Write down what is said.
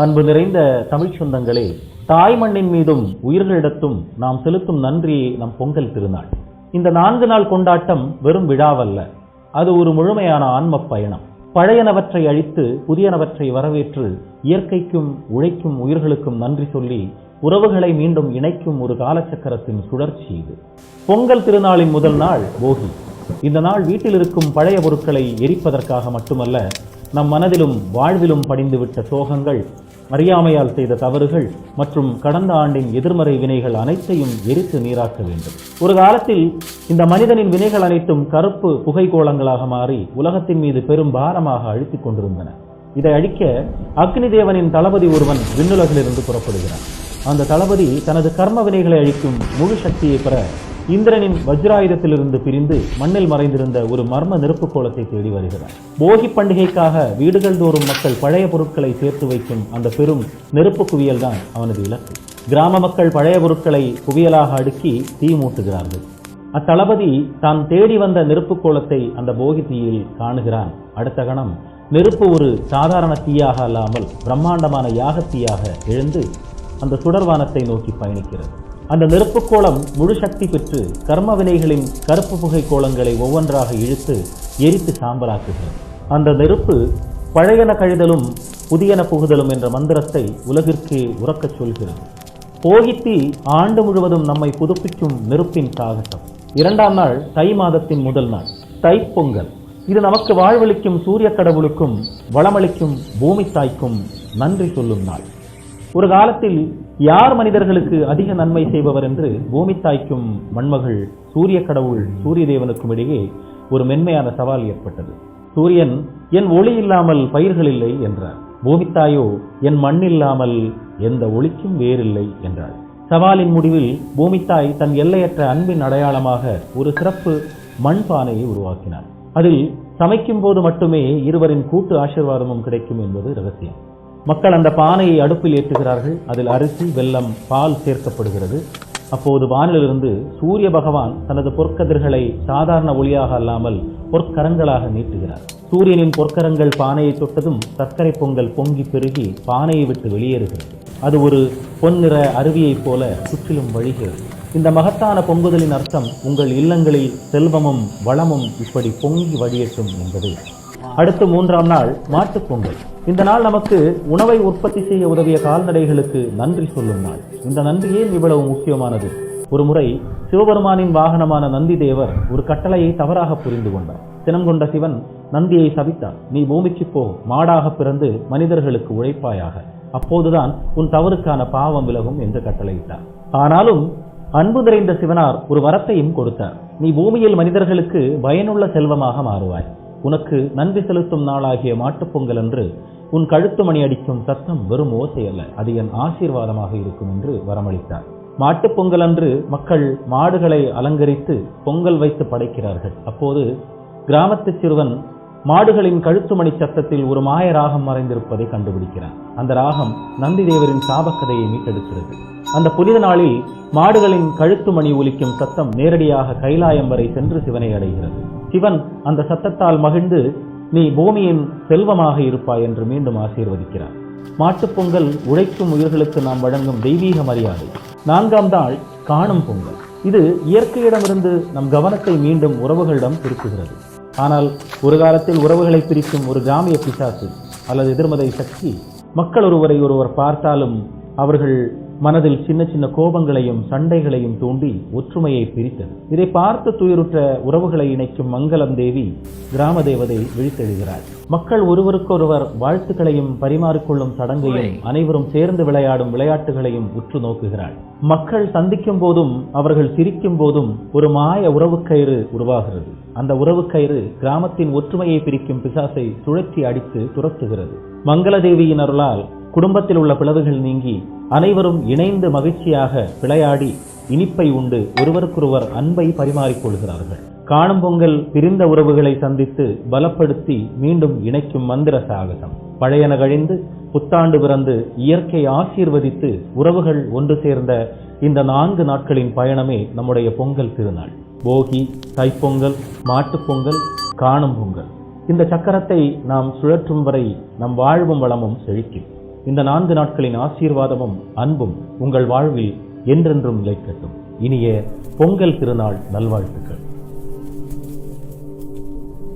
அன்பு நிறைந்த தமிழ் சொந்தங்களே, தாய் மண்ணின் மீதும் உயிர்களிடத்தும் நாம் செலுத்தும் நன்றியே நம் பொங்கல் திருநாள். இந்த 4 நாள் கொண்டாட்டம் வெறும் விழாவல்ல, அது ஒரு முழுமையான ஆன்ம பயணம். பழையனவற்றை அழித்து புதியனவற்றை வரவேற்று இயற்கைக்கும் உழைக்கும் உயிர்களுக்கும் நன்றி சொல்லி உறவுகளை மீண்டும் இணைக்கும் ஒரு காலச்சக்கரத்தின் சுழற்சி இது. பொங்கல் திருநாளின் முதல் நாள் போகி. இந்த நாள் வீட்டில் இருக்கும் பழைய பொருட்களை எரிப்பதற்காக மட்டுமல்ல, நம் மனதிலும் வாழ்விலும் படிந்துவிட்ட சோகங்கள், அறியாமையால் செய்த தவறுகள் மற்றும் கடந்த ஆண்டின் எதிர்மறை வினைகள் அனைத்தையும் எரித்து நீராக்க வேண்டும். ஒரு காலத்தில் இந்த மனிதனின் வினைகள் அனைத்தும் கருப்பு புகைக்கோளங்களாக மாறி உலகத்தின் மீது பெரும் பாரமாக அழுத்திக் கொண்டிருந்தன. இதை அழிக்க அக்னி தேவனின் தளபதி ஒருவன் விண்ணுலகிலிருந்து புறப்படுகிறான். அந்த தளபதி தனது கர்ம வினைகளை அழிக்கும் முழு சக்தியை பெற இந்திரனின் வஜ்ராயுதத்திலிருந்து பிரிந்து மண்ணில் மறைந்திருந்த ஒரு மர்ம நெருப்பு கோலத்தை தேடி வருகிறார். போகி பண்டிகைக்காக வீடுகள் தோறும் மக்கள் பழைய பொருட்களை சேர்த்து வைக்கும் அந்த பெரும் நெருப்பு குவியல் தான் அவனது இலக்கு. கிராம மக்கள் பழைய பொருட்களை குவியலாக அடுக்கி தீ மூட்டுகிறார்கள். அத்தளபதி தான் தேடி வந்த நெருப்பு கோலத்தை அந்த போகி தீயில் காணுகிறான். அடுத்த கணம் நெருப்பு ஒரு சாதாரண தீயாக அல்லாமல் பிரம்மாண்டமான யாகத்தீயாக எழுந்து அந்த சுடர்வானத்தை நோக்கி பயணிக்கிறது. அந்த நெருப்பு கோலம் முழு சக்தி பெற்று கர்ம வினைகளின் கருப்பு புகை கோலங்களை ஒவ்வொன்றாக இழுத்து எரித்து சாம்பலாக்குகிறது. அந்த நெருப்பு பழையன கழிதலும் புதியன புகுதலும் என்ற மந்திரத்தை உலகிற்கே உறக்கச் சொல்கிறது. போகித்தீ ஆண்டு முழுவதும் நம்மை புதுப்பிக்கும் நெருப்பின் சாகசம். 2ஆம் நாள் தை மாதத்தின் முதல் நாள் தைப்பொங்கல். இது நமக்கு வாழ்வளிக்கும் சூரிய கடவுளுக்கும் வளமளிக்கும் பூமி தாய்க்கும் நன்றி சொல்லும் நாள். ஒரு காலத்தில் யார் மனிதர்களுக்கு அதிக நன்மை செய்பவர் என்று பூமி தாய்க்கும் மண்மகள் சூரிய கடவுள் சூரிய தேவனுக்கும் இடையே ஒரு மென்மையான சவால் ஏற்பட்டது. சூரியன் என் ஒளி இல்லாமல் பயிர்கள் இல்லை என்றார். பூமித்தாயோ என் மண் இல்லாமல் எந்த ஒளிக்கும் வேறில்லை என்றாள். சவாலின் முடிவில் பூமித்தாய் தன் எல்லையற்ற அன்பின் அடையாளமாக ஒரு சிறப்பு மண் பானையை உருவாக்கினார். அதில் சமைக்கும் போது மட்டுமே இருவரின் கூட்டு ஆசீர்வாதமும் கிடைக்கும் என்பது ரகசியம். மக்கள் அந்த பானையை அடுப்பில் ஏற்றுகிறார்கள். அதில் அரிசி, வெல்லம், பால் சேர்க்கப்படுகிறது. அப்போது வானிலிருந்து சூரிய பகவான் தனது பொற்கதிர்களை சாதாரண ஒளியாக அல்லாமல் பொற்கரங்களாக நீட்டுகிறார். சூரியனின் பொற்கரங்கள் பானையை தொட்டதும் சர்க்கரை பொங்கல் பொங்கி பெருகி பானையை விட்டு வெளியேறுகிறது. அது ஒரு பொன்னிற அருவியைப் போல சுற்றிலும் வழிகிறது. இந்த மகத்தான பொங்குதலின் அர்த்தம் உங்கள் இல்லங்களில் செல்வமும் வளமும் இப்படி பொங்கி வழியட்டும் என்பது. அடுத்து 3ஆம் நாள் மாட்டுப் பொங்கல். இந்த நாள் நமக்கு உணவை உற்பத்தி செய்ய உதவிய கால்நடைகளுக்கு நன்றி சொல்லும் நாள். இந்த நன்றி ஏன் இவ்வளவு முக்கியமானது? ஒரு முறை சிவபெருமானின் வாகனமான நந்தி தேவர் ஒரு கட்டளையை தவறாக புரிந்து கொண்டார். சினம் கொண்ட சிவன் நந்தியை சபித்தார். நீ பூமிக்கு போ, மாடாக பிறந்து மனிதர்களுக்கு உழைப்பாயாக, அப்போதுதான் உன் தவறுக்கான பாவம் விலகும் என்று கட்டளையிட்டார். ஆனாலும் அன்பு நிறைந்த சிவனார் ஒரு வரத்தையும் கொடுத்தார். நீ பூமியில் மனிதர்களுக்கு பயனுள்ள செல்வமாக மாறுவாய். உனக்கு நன்றி செலுத்தும் நாளாகிய மாட்டுப்பொங்கல் அன்று உன் கழுத்து மணி அடிக்கும் சத்தம் வெறும் ஓசை அல்ல, அது என் ஆசீர்வாதமாக இருக்கும் என்று வரமளித்தார். மாட்டுப்பொங்கல் அன்று மக்கள் மாடுகளை அலங்கரித்து பொங்கல் வைத்து படைக்கிறார்கள். அப்போது கிராமத்து சிறுவன் மாடுகளின் கழுத்து மணி சத்தத்தில் ஒரு மாய ராகம் மறைந்திருப்பதை கண்டுபிடிக்கிறான். அந்த ராகம் நந்தி தேவரின் சாபக்கதையை மீட்டெடுக்கிறது. அந்த புனித நாளில் மாடுகளின் கழுத்து மணி ஒலிக்கும் சத்தம் நேரடியாக கைலாயம் வரை சென்று சிவனை அடைகிறது. சிவன் அந்த சத்தத்தால் மகிழ்ந்து நீ பூமியின் செல்வமாக இருப்பாய் என்று மீண்டும் ஆசீர்வதிக்கிறார். மாட்டுப்பொங்கல் உழைக்கும் உயிர்களுக்கு நாம் வழங்கும் தெய்வீக மரியாதை. 4ஆம் நாள் காணும் பொங்கல். இது இயற்கையிடமிருந்து நம் கவனத்தை மீண்டும் உறவுகளிடம் திருப்புகிறது. ஆனால் ஒரு காலத்தில் உறவுகளை பிரிக்கும் ஒரு கிராமிய பிசாசு அல்லது எதிர்மறை சக்தி மக்கள் ஒருவரை ஒருவர் பார்த்தாலும் அவர்கள் மனதில் சின்ன சின்ன கோபங்களையும் சண்டைகளையும் தூண்டி ஒற்றுமையை பிரித்தது. இதை பார்த்து துயருற்ற உறவுகளை இணைக்கும் மங்களம் தேவி கிராம தேவதை விழித்தெழுகிறாள். மக்கள் ஒருவருக்கொருவர் வாழ்த்துக்களையும் பரிமாறிக்கொள்ளும் சடங்கையும் அனைவரும் சேர்ந்து விளையாடும் விளையாட்டுகளையும் உற்று நோக்குகிறாள். மக்கள் சந்திக்கும் போதும் அவர்கள் சிரிக்கும் போதும் ஒரு மாய உறவுக்கயிறு உருவாகிறது. அந்த உறவுக்கயிறு கிராமத்தின் ஒற்றுமையை பிரிக்கும் பிசாசை சுழற்றி அடித்து துரத்துகிறது. மங்களதேவியின் அருளால் குடும்பத்தில் உள்ள பிளவுகள் நீங்கி அனைவரும் இணைந்து மகிழ்ச்சியாக விளையாடி இனிப்பை உண்டு ஒருவருக்கொருவர் அன்பை பரிமாறிக்கொள்கிறார்கள். காணும் பொங்கல் பிரிந்த உறவுகளை சந்தித்து பலப்படுத்தி மீண்டும் இணைக்கும் மந்திர சாகசம். பழையன கழிந்து புத்தாண்டு பிறந்து இயற்கை ஆசீர்வதித்து உறவுகள் ஒன்று சேர்ந்த இந்த 4 நாட்களின் பயணமே நம்முடைய பொங்கல் திருநாள். போகி, தைப்பொங்கல், மாட்டுப்பொங்கல், காணும் பொங்கல். இந்த சக்கரத்தை நாம் சுழற்றும் வரை நம் வாழ்வும் வளமும் செழிக்கும். இந்த 4 நாட்களின் ஆசீர்வாதமும் அன்பும் உங்கள் வாழ்வில் என்றென்றும் நிலைக்கட்டும். இனிய பொங்கல் திருநாள் நல்வாழ்த்துக்கள்.